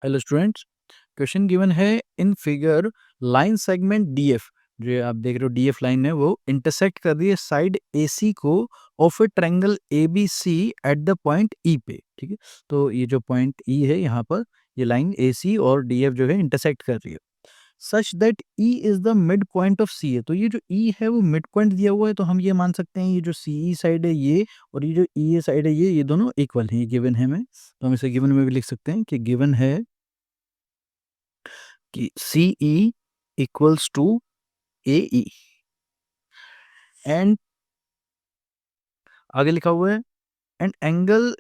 Hello students, question given है in figure line segment DF. जो आप देख रहे हो डीएफ लाइन है वो इंटरसेक्ट कर रही है साइड एसी को of A triangle ABC at the point ई पे। ठीक है, तो ये जो पॉइंट ई है यहाँ पर ये लाइन एसी और डीएफ जो है इंटरसेक्ट कर रही है such that E is the mid point of C है। तो ये जो ई है वो मिड पॉइंट दिया हुआ है, तो हम ये मान सकते हैं ये जो सी साइड है ये और ये जो ई साइड है ये दोनों इक्वल हैं। ये गिवन है हमें, तो हम इसे गिवन में भी लिख सकते हैं कि गिवन है कि C E equals to A E and आगे लिखा हुआ है and angle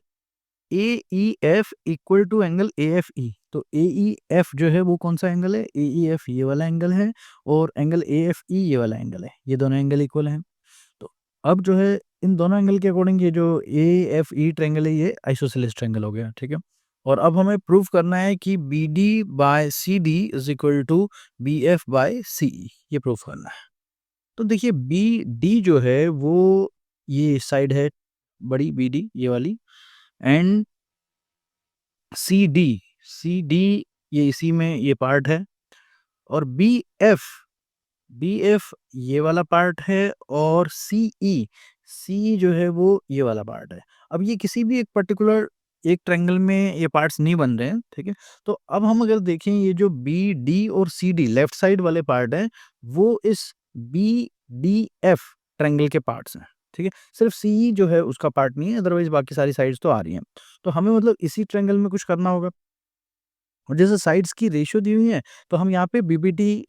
A E F equal to angle A F E. तो ए ई एफ जो है वो कौन सा एंगल है, ए ई एफ ये वाला एंगल है और एंगल ए एफ ई ये वाला एंगल है। ये दोनों एंगल इक्वल हैं। तो अब जो है इन दोनों एंगल के अकॉर्डिंग ये जो ए एफ ई ट्रायंगल है ये आइसोसेलेस ट्रायंगल हो गया। ठीक है, और अब हमें प्रूव करना है कि B D by C D is equal to B F by C E. ये प्रूव करना है। तो देखिए बी डी जो है वो ये साइड है बड़ी बी डी ये वाली एंड सी डी ये इसी में ये पार्ट है और बी एफ ये वाला पार्ट है और सी जो है वो ये वाला पार्ट है। अब ये किसी भी एक पर्टिकुलर एक ट्रायंगल में ये पार्ट्स नहीं बन रहे हैं। ठीक है, तो अब हम अगर देखें ये जो बी डी और सी डी लेफ्ट साइड वाले पार्ट है वो इस बी डी एफ ट्रायंगल के पार्ट्स हैं। ठीक है, सिर्फ सी जो है उसका पार्ट नहीं है, अदरवाइज बाकी सारी साइड्स तो आ रही हैं। तो हमें मतलब इसी ट्रायंगल में कुछ करना होगा और जैसे साइड्स की रेशियो दी हुई है तो हम यहाँ पे बीपीटी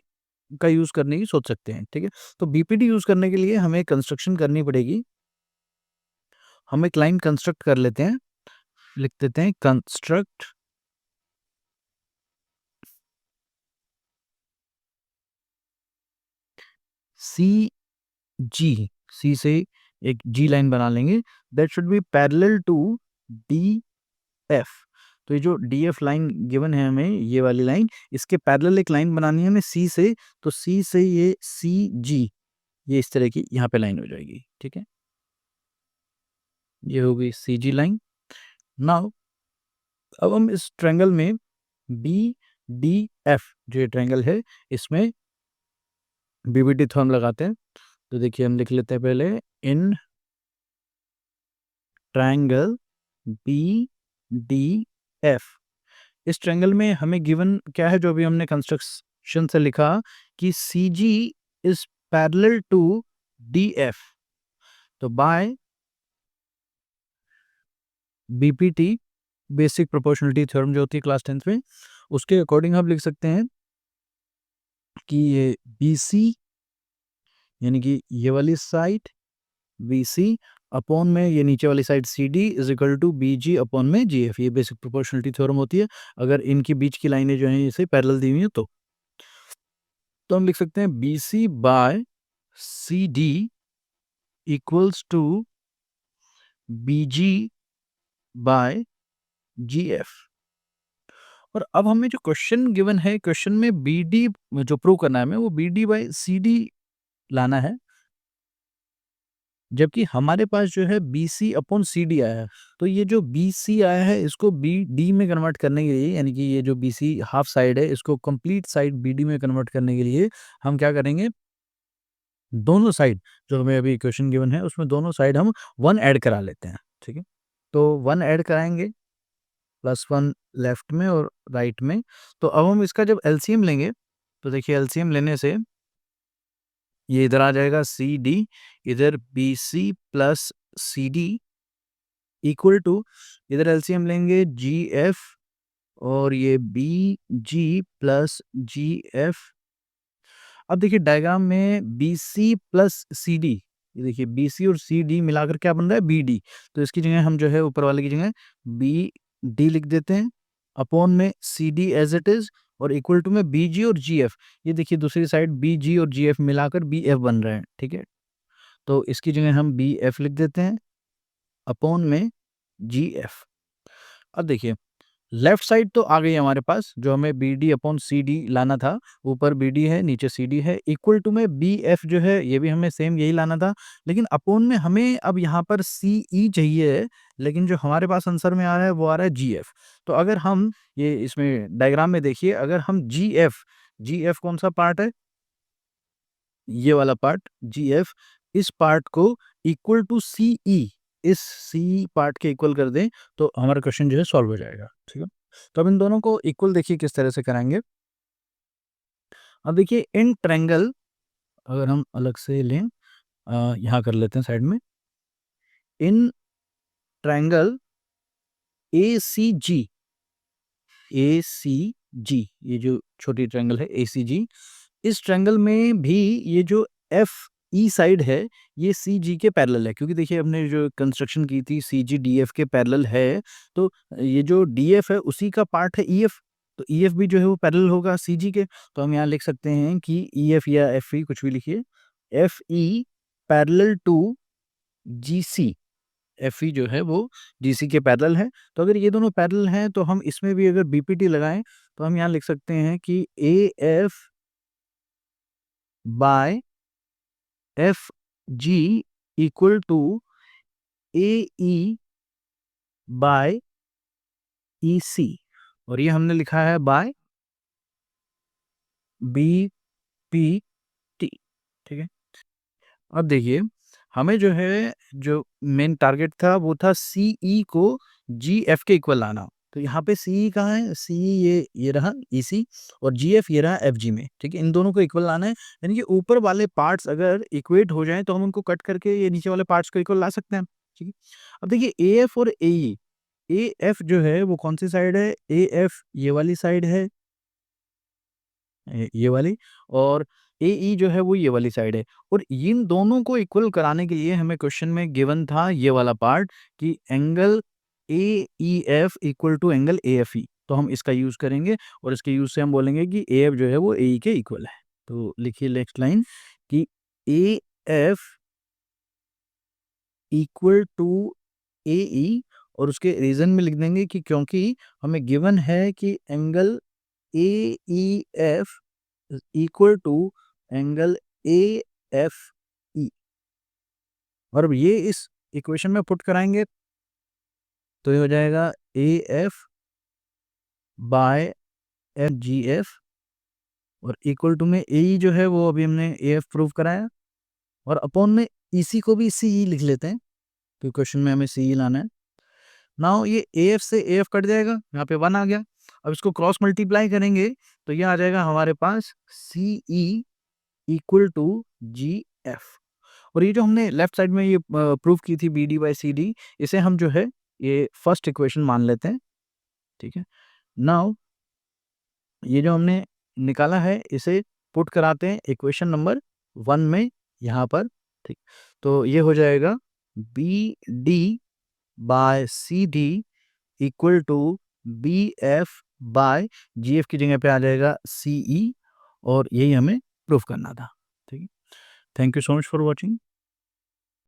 का यूज़ करने की सोच सकते हैं। ठीक है, तो बीपीटी यूज़ करने के लिए हमें कंस्ट्रक्शन करनी पड़ेगी। हम एक लाइन कंस्ट्रक्ट कर लेते हैं, लिख देते हैं कंस्ट्रक्ट सी जी, सी से एक जी लाइन बना लेंगे that should be parallel to D F. तो ये जो डी एफ लाइन गिवन है हमें ये वाली लाइन इसके पैरेलल एक लाइन बनानी है हमें सी से। तो सी से ये सी जी ये इस तरह की यहाँ पे लाइन हो जाएगी। ठीक है, ये हो गई सी जी लाइन। नाउ अब हम इस ट्रायंगल में बी डी एफ जो ये ट्रायंगल है इसमें बीबीटी थ्योरम लगाते हैं। तो देखिए हम लिख लेते हैं पहले in triangle B D F. इस ट्रायंगल में हमें गिवन क्या है जो अभी हमने कंस्ट्रक्शन से लिखा कि C G is parallel to D F. तो by BPT basic proportionality theorem जो होती है क्लास 10th में उसके अकॉर्डिंग हम लिख सकते हैं कि ये बी सी यानी कि ये वाली साइड बी सी अपॉन में ये नीचे वाली side C D is equal to B G upon में जी एफ। ये बेसिक प्रोपोर्शनलिटी थ्योरम होती है अगर इनकी बीच की लाइनें जो हैं इसे पैरेलल दी हुई हैं तो हम लिख सकते हैं B C by C D equals to B G by G F. और अब हमें जो क्वेश्चन गिवन है क्वेश्चन में बी डी जो प्रूव करना है हमें वो B D by C D लाना है, जबकि हमारे पास जो है B C upon C D आया है। तो ये जो बी सी आया है इसको बी डी में कन्वर्ट करने के लिए यानी कि ये जो बी सी हाफ साइड है इसको कंप्लीट साइड बी डी में कन्वर्ट करने के लिए हम क्या करेंगे, दोनों साइड जो हमें अभी क्वेश्चन गिवन है उसमें दोनों साइड हम 1 ऐड करा लेते हैं। ठीक है, तो 1 ऐड कराएंगे +1 लेफ्ट में और राइट में। तो अब हम इसका जब एलसीएम लेंगे तो देखिए एलसीएम लेने से ये इधर आ जाएगा सी डी, इधर B C plus C D equal to इधर एलसीएम लेंगे जी एफ और ये B G plus G F. अब देखिए डायग्राम में B C plus C D, ये देखिए बी सी और सी डी मिलाकर क्या बन रहा है बी डी। तो इसकी जगह हम जो है ऊपर वाले की जगह बी डी लिख देते हैं अपॉन में C D as it is और इक्वल टू में बी जी और जी एफ। ये देखिए दूसरी साइड बी जी और जी एफ मिलाकर बी एफ बन रहे हैं। ठीक है, तो इसकी जगह हम बी एफ लिख देते हैं अपॉन में जी एफ। अब देखिए लेफ्ट साइड तो आ गई हमारे पास, जो हमें B D upon C D लाना था। ऊपर बी डी है, नीचे सी डी है, इक्वल टू में बी एफ जो है ये भी हमें सेम यही लाना था, लेकिन अपोन में हमें अब यहाँ पर सी ई चाहिए है, लेकिन जो हमारे पास आंसर में आ रहा है वो आ रहा है जी एफ। तो अगर हम ये इसमें डायग्राम में देखिए, अगर हम जी एफ कौन सा पार्ट है, ये वाला पार्ट जी एफ, इस पार्ट को इक्वल टू सी ई, इस सी पार्ट के इक्वल कर दें तो हमारा क्वेश्चन जो है सॉल्व हो जाएगा। ठीक है, तो अब इन दोनों को इक्वल देखिए किस तरह से कराएंगे। अब देखिए इन ट्रायंगल, अगर हम अलग से लें, यहाँ कर लेते हैं साइड में, इन ट्रायंगल ए सी जी, ये जो छोटी ट्रायंगल है ए सी जी, इस ट्रायंगल में भी ये जो एफ ई साइड है ये सी जी के पैरेलल है, क्योंकि देखिए हमने जो कंस्ट्रक्शन की थी सी जी डी एफ के पैरेलल है, तो ये जो डी एफ है उसी का पार्ट है ई एफ, तो ई एफ भी जो है वो पैरेलल होगा सी जी के। तो हम यहाँ लिख सकते हैं कि ई एफ या एफ ई कुछ भी लिखिए, F E parallel to G C, F E जो है वो जी सी के पैरेलल है। तो अगर ये दोनों पैरेलल हैं तो हम इसमें भी अगर बीपीटी लगाएं तो हम यहाँ लिख सकते हैं कि A F by F G equal to A E by E C, और ये हमने लिखा है बाय बी पी टी। ठीक है, अब देखिए हमें जो है, जो मेन टारगेट था वो था सी ई को जी एफ के इक्वल लाना। तो यहाँ पे सी ई कहाँ है, सी ई ये रहा ई सी, और जी एफ ये रहा एफ जी में। ठीक है, इन दोनों को इक्वल लाना है, यानी कि ऊपर वाले पार्ट्स अगर इक्वेट हो जाएं तो हम उनको कट करके ये नीचे वाले पार्ट्स को इक्वल ला सकते हैं। ठीक है, अब देखिए ए एफ और ए एफ जो है वो कौन सी साइड है, ए एफ ये वाली साइड है, ये वाली, और ए ई जो है वो ये वाली साइड है, और इन दोनों को इक्वल कराने के लिए हमें क्वेश्चन में गिवन था ये वाला पार्ट कि angle A E F equal to angle A F E, तो हम इसका यूज करेंगे और इसके यूज से हम बोलेंगे कि ए एफ जो है वो ए ई के इक्वल है। तो लिखिए नेक्स्ट लाइन कि A F equal to A ई, और उसके रीजन में लिख देंगे कि क्योंकि हमें गिवन है कि angle A E F equal to angle A F E, और अब ये इस इक्वेशन में पुट कराएंगे तो ये हो जाएगा A F by F G F, और इक्वल टू में ए जो है वो अभी हमने ए एफ प्रूव कराया, और अपॉन में इसी को भी सी ई लिख लेते हैं, तो क्वेश्चन में हमें सी ई लाना है। नाउ ये ए एफ से ए एफ कट जाएगा, यहाँ पे 1 आ गया। अब इसको क्रॉस मल्टीप्लाई करेंगे तो ये आ जाएगा हमारे पास C E equal to G F, और ये जो हमने लेफ्ट साइड में ये प्रूव की थी B D by C D, इसे हम जो है ये फर्स्ट इक्वेशन मान लेते हैं। ठीक है, नाउ ये जो हमने निकाला है इसे पुट कराते हैं इक्वेशन नंबर 1 में यहाँ पर। ठीक, तो ये हो जाएगा B D by C D equal to B F by G F की जगह पे आ जाएगा सी ई, और यही हमें प्रूफ करना था। ठीक है, thank you so much for watching.